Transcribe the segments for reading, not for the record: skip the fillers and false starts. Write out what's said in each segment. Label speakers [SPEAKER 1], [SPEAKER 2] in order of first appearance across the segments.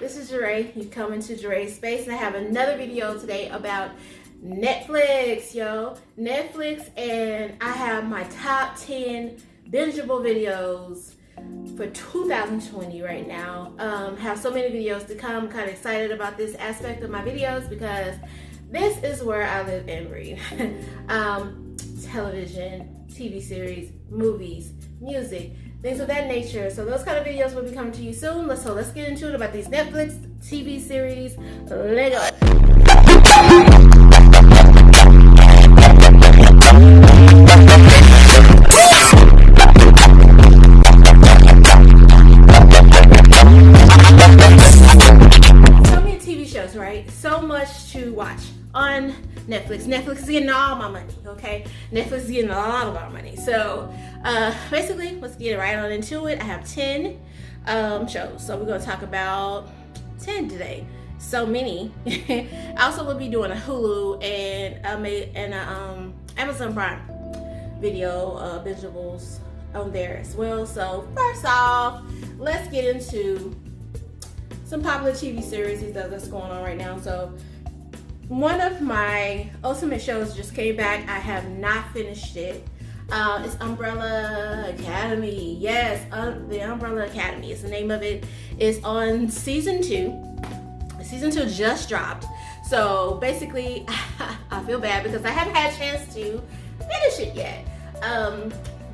[SPEAKER 1] this is Jeray. You come into Jeray's space, and I have another video today about Netflix, yo. Netflix, and I have my top 10 bingeable videos for 2020 right now. Have so many videos to come. I'm kind of excited about this aspect of my videos because this is where I live and breathe. Television, TV series, movies, music, things of that nature. So those kind of videos will be coming to you soon. So let's get into it about these Netflix TV series. Lego. So many TV shows, right? So much to watch on Netflix. Netflix is getting all my money, okay? Netflix is getting a lot of our money. So basically, let's get right on into it. I have 10 shows. So we're going to talk about 10 today. So many. I also will be doing a Hulu and Amazon Prime video bingeables on there as well. So first off, let's get into some popular TV series that's going on right now. So one of my ultimate shows just came back. I have not finished it. It's Umbrella Academy. Yes, the Umbrella Academy is the name of it. It's on season 2. Season 2 just dropped. So basically, I feel bad because I haven't had a chance to finish it yet.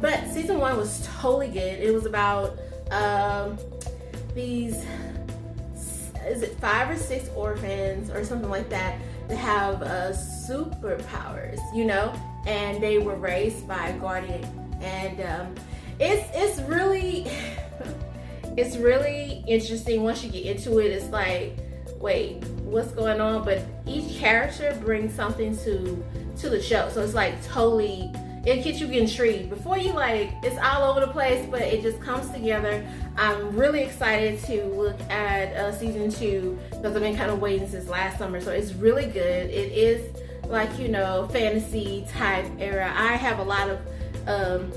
[SPEAKER 1] But season 1 was totally good. It was about these, is it 5 or 6 orphans or something like that have superpowers, you know, and they were raised by a guardian, and it's really it's really interesting. Once you get into it, it's like, wait, what's going on? But each character brings something to the show, so it's like totally, it gets you intrigued. Before you, like, it's all over the place, but it just comes together. I'm really excited to look at season 2 because I've been kind of waiting since last summer. So it's really good. It is like, you know, fantasy type era. I have a lot of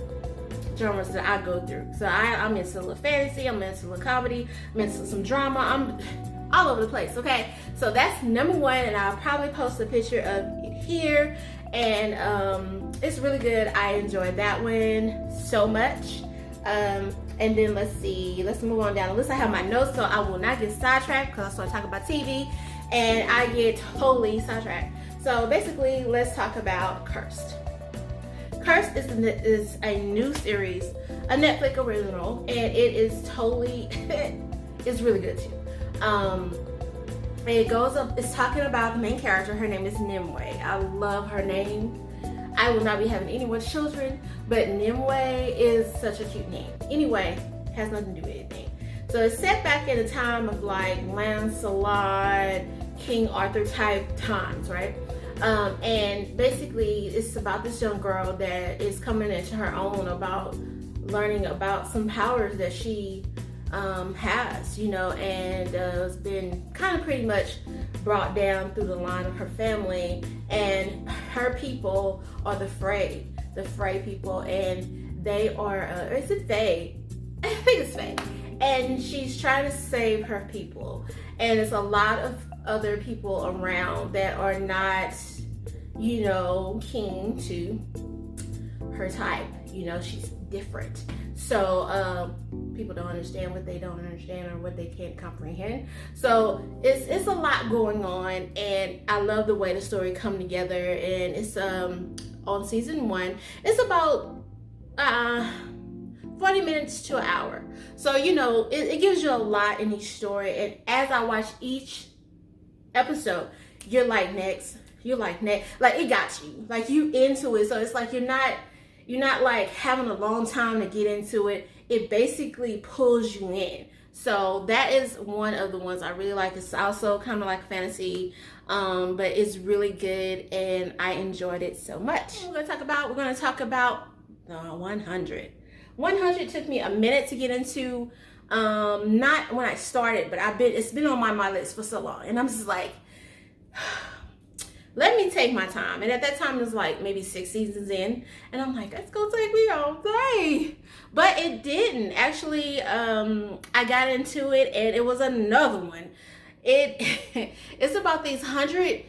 [SPEAKER 1] genres that I go through. So I'm into a little fantasy, I'm into a little comedy, I'm into some drama. I'm all over the place, okay? So that's number 1, and I'll probably post a picture of it here. And it's really good. I enjoyed that one so much. And then let's see, let's move on down the list. I have my notes, so I will not get sidetracked because I start talking about TV and I get totally sidetracked. So basically, let's talk about Cursed. Cursed is a new series, a Netflix original, and it is totally, it's really good too. It goes up, it's talking about the main character. Her name is Nimue. I love her name. I will not be having any more children, but Nimue is such a cute name. Anyway, has nothing to do with anything. So it's set back in a time of like Lancelot, King Arthur type times, right? And basically it's about this young girl that is coming into her own, about learning about some powers that she has, you know, and has been kind of pretty much brought down through the line of her family, and her people are the Frey people, and they are is it Fae? I think it's Fae, and she's trying to save her people, and there's a lot of other people around that are not, you know, keen to her type. You know, she's different. So people don't understand what they don't understand or what they can't comprehend. So it's a lot going on, and I love the way the story come together. And it's on season 1. It's about 40 minutes to an hour. So, you know, it gives you a lot in each story. And as I watch each episode, you're like, next. Like it got you. Like, you into it. So it's like you're not like having a long time to get into it. It basically pulls you in. So that is one of the ones I really like. It's also kind of like fantasy, but it's really good, and I enjoyed it so much. We're gonna talk about the 100. 100 took me a minute to get into. Not when I started, but it's been on my list for so long, and I'm just like, let me take my time. And at that time, it was like maybe 6 seasons in. And I'm like, it's going to take me all day. But it didn't. Actually, I got into it, and it was another one. It's about these 100,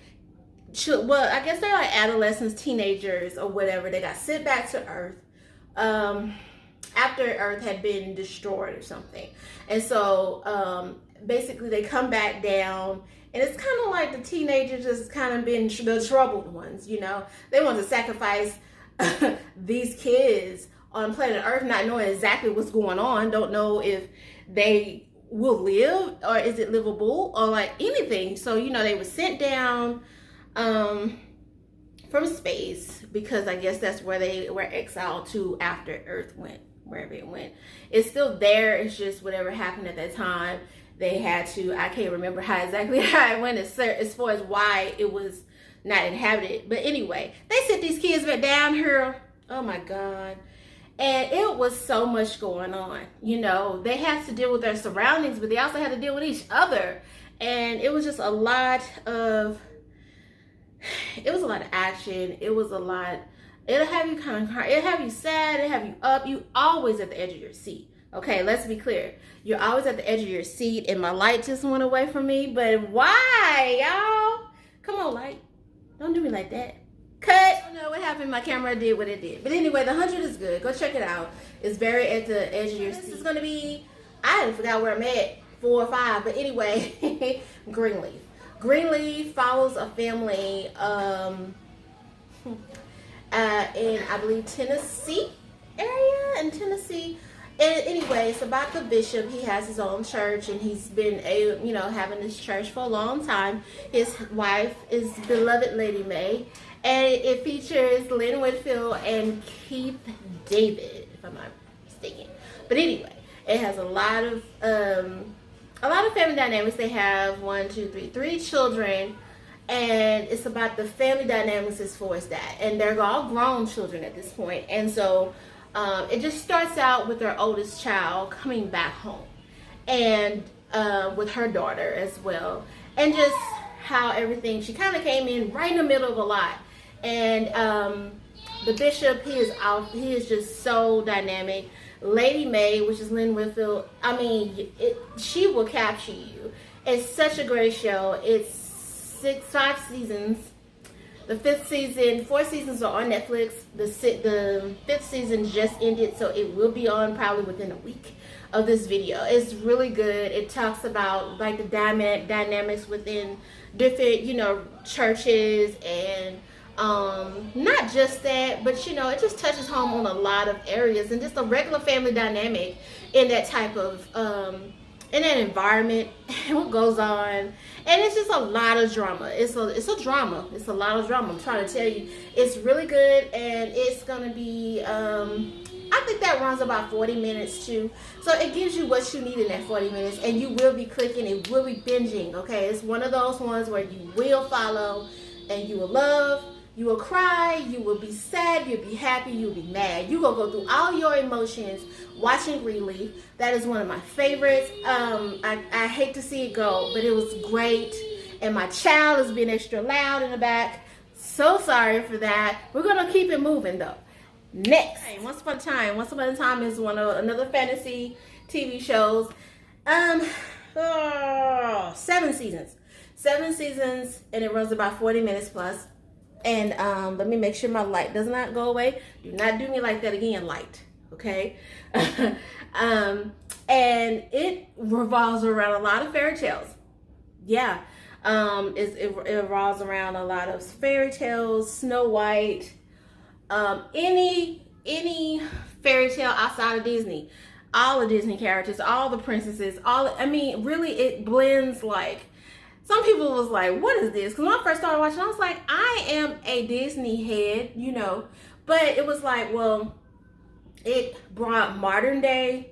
[SPEAKER 1] well, I guess they're like adolescents, teenagers, or whatever. They got sent back to Earth after Earth had been destroyed or something. And so basically they come back down, and it's kind of like the teenagers just kind of been the troubled ones, you know. They want to sacrifice these kids on planet Earth, not knowing exactly what's going on, don't know if they will live or is it livable or like anything. So, you know, they were sent down from space, because I guess that's where they were exiled to after Earth went, wherever it went. It's still there, it's just whatever happened at that time, they had to, I can't remember exactly how it went as far as why it was not inhabited. But anyway, they sent these kids back down here. Oh my God. And it was so much going on. You know, they had to deal with their surroundings, but they also had to deal with each other. And it was just a lot of, it was a lot of action. It was a lot, it'll have you kind of cry, it'll have you sad, it'll have you up. You always at the edge of your seat. Okay, let's be clear. You're always at the edge of your seat, and my light just went away from me. But why, y'all? Come on, light. Don't do me like that. Cut. I don't know what happened. My camera did what it did. But anyway, the 100 is good. Go check it out. It's very at the edge of your seat. This is going to be, I forgot where I'm at, 4 or 5. But anyway, Greenleaf. Greenleaf follows a family in, I believe, Tennessee area, in Tennessee. And anyway, it's about the bishop. He has his own church, and he's been having this church for a long time. His wife is beloved Lady May, and it features Lynn Whitfield and Keith David, if I'm not mistaken. But anyway, it has a lot of family dynamics. They have 3 children, and it's about the family dynamics as far as that. And they're all grown children at this point, and so. It just starts out with their oldest child coming back home, and with her daughter as well, and just how everything, she kind of came in right in the middle of a lot. And the bishop, he is just so dynamic. Lady May, which is Lynn Whitfield, I mean, she will capture you. It's such a great show. It's 5 seasons. The 5th season, 4 seasons are on Netflix. The 5th season just ended, so it will be on probably within a week of this video. It's really good. It talks about like the dynamics within different, churches, and not just that, but it just touches home on a lot of areas, and just a regular family dynamic in that type of in that environment, and what goes on. And it's just a lot of drama. It's a drama. It's a lot of drama. I'm trying to tell you. It's really good, and it's going to be, I think that runs about 40 minutes too. So it gives you what you need in that 40 minutes, and you will be clicking. It will be binging, okay? It's one of those ones where you will follow, and you will love, you will cry, you will be sad, you'll be happy, you'll be mad. You will go through all your emotions watching Greenleaf. That is one of my favorites. I hate to see it go, but it was great. And my child is being extra loud in the back. So sorry for that. We're gonna keep it moving though. Next, Once Upon a Time. Once Upon a Time is another fantasy TV shows. 7 seasons. 7 seasons, and it runs about 40 minutes plus. And let me make sure my light does not go away. Do not do me like that again, light. Okay? And it revolves around a lot of fairy tales. Yeah. It revolves around a lot of fairy tales, Snow White, any fairy tale outside of Disney, all the Disney characters, all the princesses, really it blends. Like, some people was like, what is this? Because when I first started watching, I was like, I am a Disney head, but it was like, well, it brought modern day.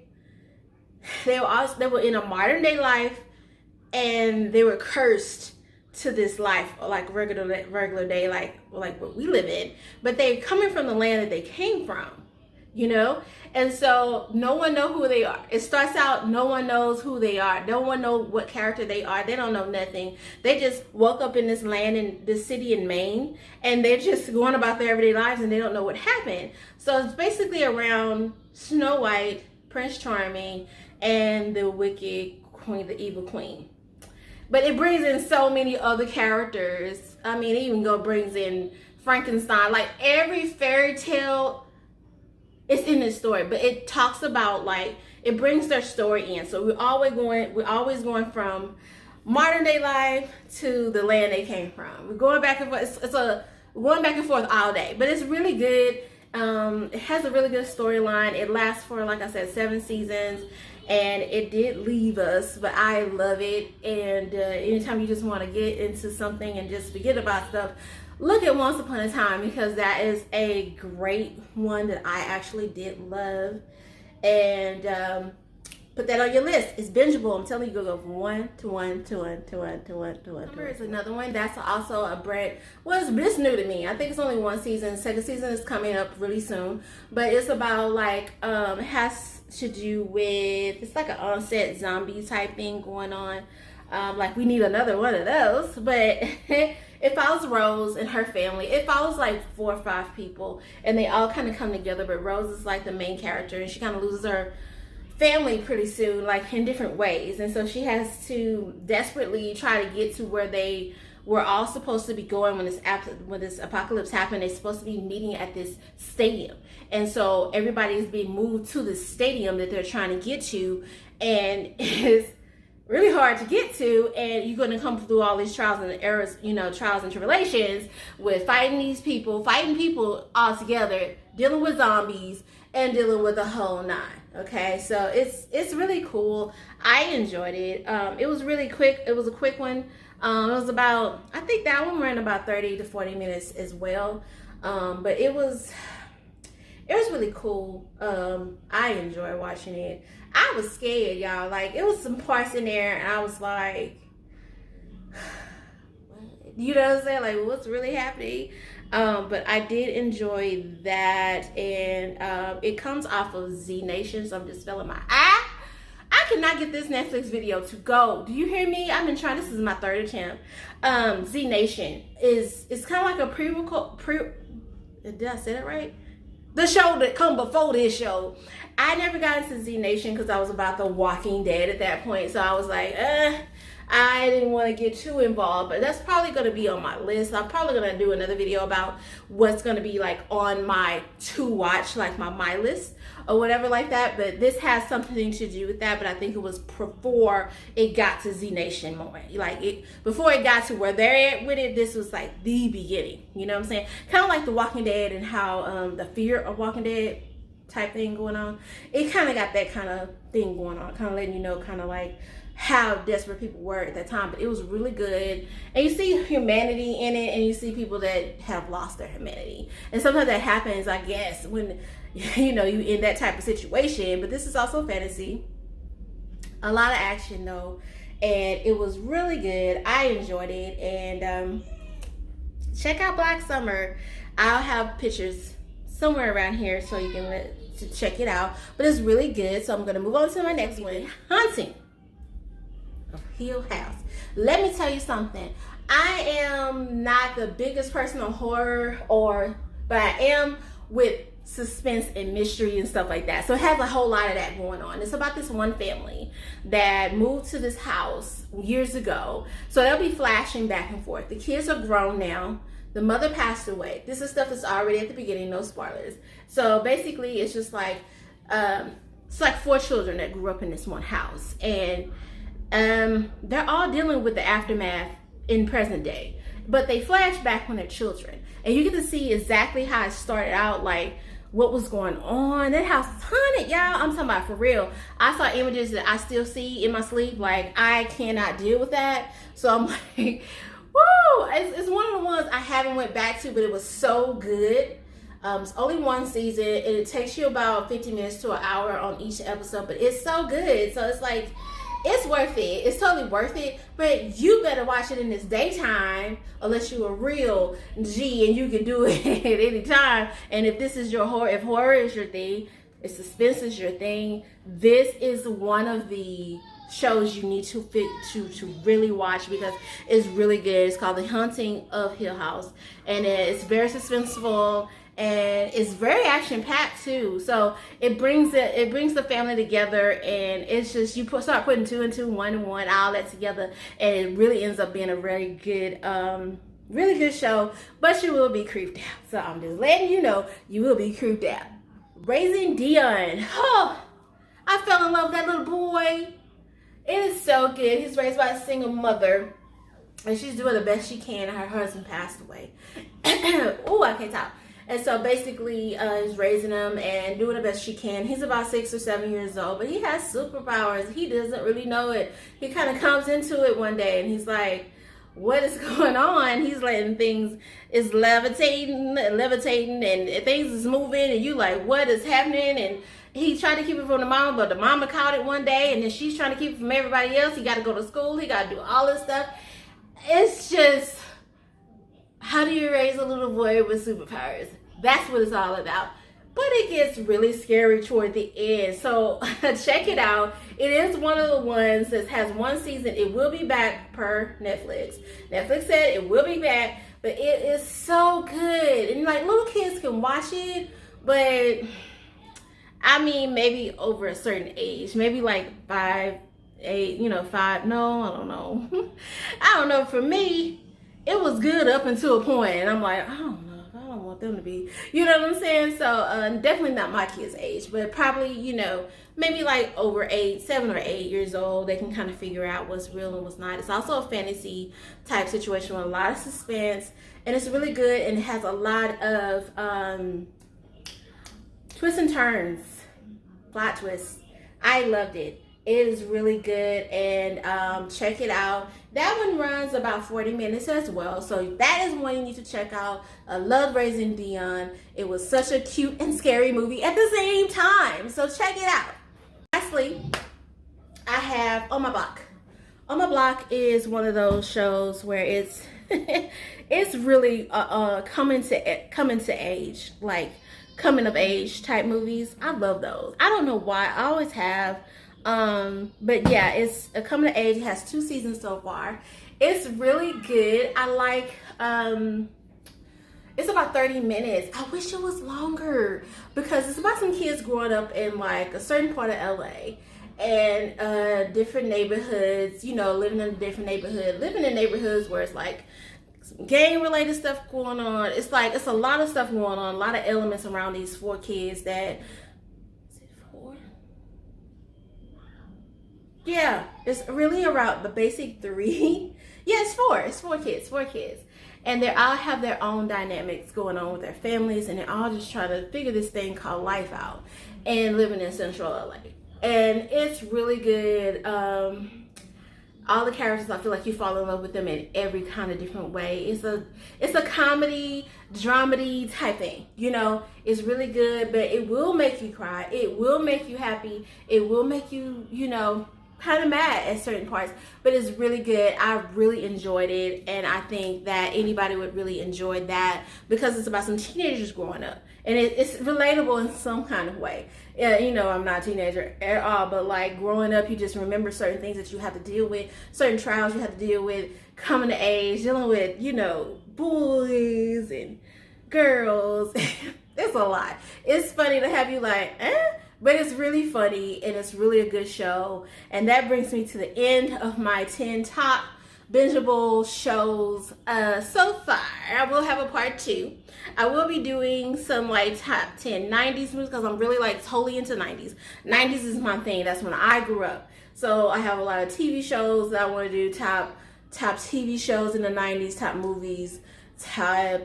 [SPEAKER 1] They were in a modern day life, and they were cursed to this life, like regular day, like what we live in. But they coming from the land that they came from, you know? And so no one knows who they are. It starts out, no one knows who they are. No one knows what character they are. They don't know nothing. They just woke up in this land, in this city in Maine, and they're just going about their everyday lives, and they don't know what happened. So it's basically around Snow White, Prince Charming, and the wicked queen, the evil queen. But it brings in so many other characters. I mean, it even brings in Frankenstein. Like every fairy tale, it's in this story, but it talks about, like, it brings their story in. So we're always going from modern day life to the land they came from. We're going back and forth. We're going back and forth all day, but it's really good. It has a really good storyline. It lasts for, like I said, 7 seasons, and it did leave us, but I love it. And anytime you just want to get into something and just forget about stuff, look at Once Upon a Time, because that is a great one that I actually did love. And put that on your list. It's bingeable. I'm telling you, go from 1 to 1 to 1 to 1 to 1 to 1. There's another one that's also a brand. Well, it's new to me. I think it's only 1 season. The second season is coming up really soon. But it's about, like, it has to do with, it's like an onset zombie type thing going on. Like, we need another one of those. But it follows Rose and her family. It follows like 4 or 5 people, and they all kind of come together. But Rose is like the main character, and she kind of loses her family pretty soon, like in different ways. And so she has to desperately try to get to where they were all supposed to be going when this apocalypse happened. They're supposed to be meeting at this stadium, and so everybody is being moved to the stadium that they're trying to get to, and it's really hard to get to, and you're going to come through all these trials and errors, trials and tribulations with fighting people all together, dealing with zombies, and dealing with the whole 9. Okay, so it's really cool. I enjoyed it. It was really quick. It was a quick one. It was about, I think that one ran about 30 to 40 minutes as well. But it was really cool. I enjoyed watching it. I was scared, y'all. Like, it was some parts in there, and I was like, you know what I'm saying? Like, what's really happening? But I did enjoy that, and it comes off of Z Nation, so I'm just feeling my eye. I cannot get this Netflix video to go. Do you hear me? I've been trying. This is my 3rd attempt. Z Nation is kind of like a did I say that right? The show that come before this show. I never got into Z Nation because I was about The Walking Dead at that point. So I was like, I didn't want to get too involved. But that's probably going to be on my list. I'm probably going to do another video about what's going to be like on my to watch, like my list or whatever like that. But this has something to do with that. But I think it was before it got to Z Nation more. Before it got to where they're at with it, this was like the beginning. You know what I'm saying? Kind of like The Walking Dead and how the fear of Walking Dead type thing going on. It kind of got that kind of thing going on, kind of letting you know kind of like how desperate people were at that time. But it was really good, and you see humanity in it, and you see people that have lost their humanity. And sometimes that happens, I guess, when you in that type of situation. But this is also fantasy, a lot of action though, and it was really good. I enjoyed it. And check out Black Summer. I'll have pictures somewhere around here so you can check it out. But it's really good. So I'm going to move on to my next one. Haunting of Hill House. Let me tell you something. I am not the biggest person on horror, but I am with suspense and mystery and stuff like that. So it has a whole lot of that going on. It's about this one family that moved to this house years ago. So they'll be flashing back and forth. The kids are grown now. The mother passed away. This is stuff that's already at the beginning, no spoilers. So basically, it's just like, it's like 4 children that grew up in this one house. And they're all dealing with the aftermath in present day. But they flash back when they're children. And you get to see exactly how it started out, like what was going on. That house is haunted, y'all. I'm talking about for real. I saw images that I still see in my sleep. Like, I cannot deal with that. So I'm like, woo! It's one of the ones I haven't went back to, but it was so good. It's only 1 season, and it takes you about 50 minutes to an hour on each episode, but it's so good. So it's like, it's worth it. It's totally worth it. But you better watch it in this daytime, unless you're a real G and you can do it at any time. And if this is your horror, if horror is your thing, if suspense is your thing, this is one of the shows you need to really watch, because it's really good. It's called The Haunting of Hill House, and it's very suspenseful, and it's very action packed too. So it brings the family together, and it's just, you start putting 2 and 2, 1 and 1, all that together, and it really ends up being a very good really good show. But you will be creeped out, so I'm just letting you know, you will be creeped out. Raising Dion. Oh, I fell in love with that little boy. It is so good. He's raised by a single mother, and she's doing the best she can. Her husband passed away. Oh, I can't talk. And so basically, he's raising him and doing the best she can. He's about 6 or 7 years old, but he has superpowers. He doesn't really know it. He kind of comes into it one day, and he's like, what is going on? He's letting things is levitating, and things is moving, and you like, what is happening? And he tried to keep it from the mama, but the mama caught it one day, and then she's trying to keep it from everybody else. He got to go to school. He got to do all this stuff. It's just, how do you raise a little boy with superpowers? That's what it's all about. But it gets really scary toward the end. So check it out. It is one of the ones that has 1 season. It will be back per Netflix. Netflix said it will be back, but it is so good. And like, little kids can watch it, but I mean, maybe over a certain age, maybe like 5, 8, 5. No, I don't know. I don't know. For me, it was good up until a point, and I'm like, I don't know. I don't want them to be, you know what I'm saying? So definitely not my kids' age, but probably, maybe like over 7 or 8 years old, they can kind of figure out what's real and what's not. It's also a fantasy type situation with a lot of suspense, and it's really good, and it has a lot of twists and turns, plot twists. I loved it. It is really good, and check it out. That one runs about 40 minutes as well, so that is one you need to check out. I love Raising Dion. It was such a cute and scary movie at the same time, so check it out. Lastly, I have On My Block. On My Block is one of those shows where it's it's really coming to age, like coming of age type movies. I love those. I don't know why. I always have. But yeah, it's a coming of age. It has 2 seasons so far. It's really good. I like, it's about 30 minutes. I wish it was longer, because it's about some kids growing up in like a certain part of LA, and different neighborhoods, living in a different neighborhood, living in neighborhoods where it's like gang related stuff going on. It's like, it's a lot of stuff going on, a lot of elements around these 4 kids that, yeah, it's really around the basic 3. Yeah, it's 4 kids. And they all have their own dynamics going on with their families, and they're all just trying to figure this thing called life out and living in Central LA. And it's really good. All the characters, I feel like you fall in love with them in every kind of different way. It's a comedy, dramedy type thing. It's really good, but it will make you cry. It will make you happy. It will make you, kind of mad at certain parts, but it's really good. I really enjoyed it, and I think that anybody would really enjoy that, because it's about some teenagers growing up, and it's relatable in some kind of way. Yeah, I'm not a teenager at all, but like growing up, you just remember certain things that you have to deal with, certain trials you have to deal with, coming to age, dealing with, boys and girls. It's a lot. It's funny to have you like, but it's really funny, and it's really a good show. And that brings me to the end of my 10 top bingeable shows so far. I will have a part 2. I will be doing some like top 10 90s movies, because I'm really like totally into 90s. 90s is my thing. That's when I grew up. So I have a lot of TV shows that I want to do. Top TV shows in the 90s, top movies, I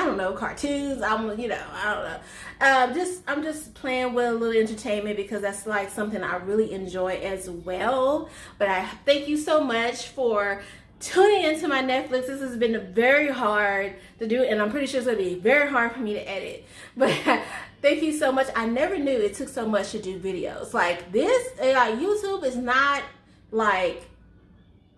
[SPEAKER 1] don't know, cartoons. I don't know. I'm just playing with a little entertainment, because that's like something I really enjoy as well. But I thank you so much for tuning into my Netflix. This has been very hard to do, and I'm pretty sure it's gonna be very hard for me to edit. But Thank you so much. I never knew it took so much to do videos. Like this, like YouTube is not like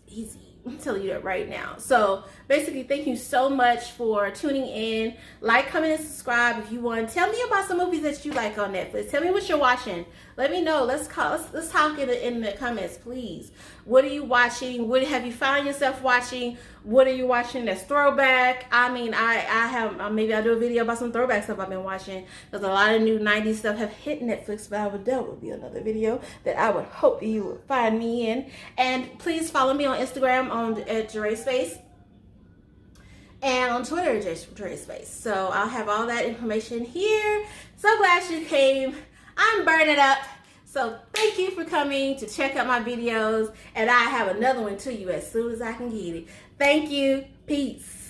[SPEAKER 1] easy. I'm telling you that right now. So basically, thank you so much for tuning in. Like, comment, and subscribe if you want. Tell me about some movies that you like on Netflix. Tell me what you're watching. Let me know. Let's talk in the comments, please. What are you watching? What have you found yourself watching? What are you watching that's throwback? I mean, I have, maybe I'll do a video about some throwback stuff I've been watching. There's a lot of new 90s stuff have hit Netflix, but that would be another video that I would hope you would find me in. And please follow me on Instagram at JeraySpace and on Twitter JeraySpace. So I'll have all that information here. So glad you came. I'm burning up. So thank you for coming to check out my videos, and I have another one to you as soon as I can get it. Thank you. Peace.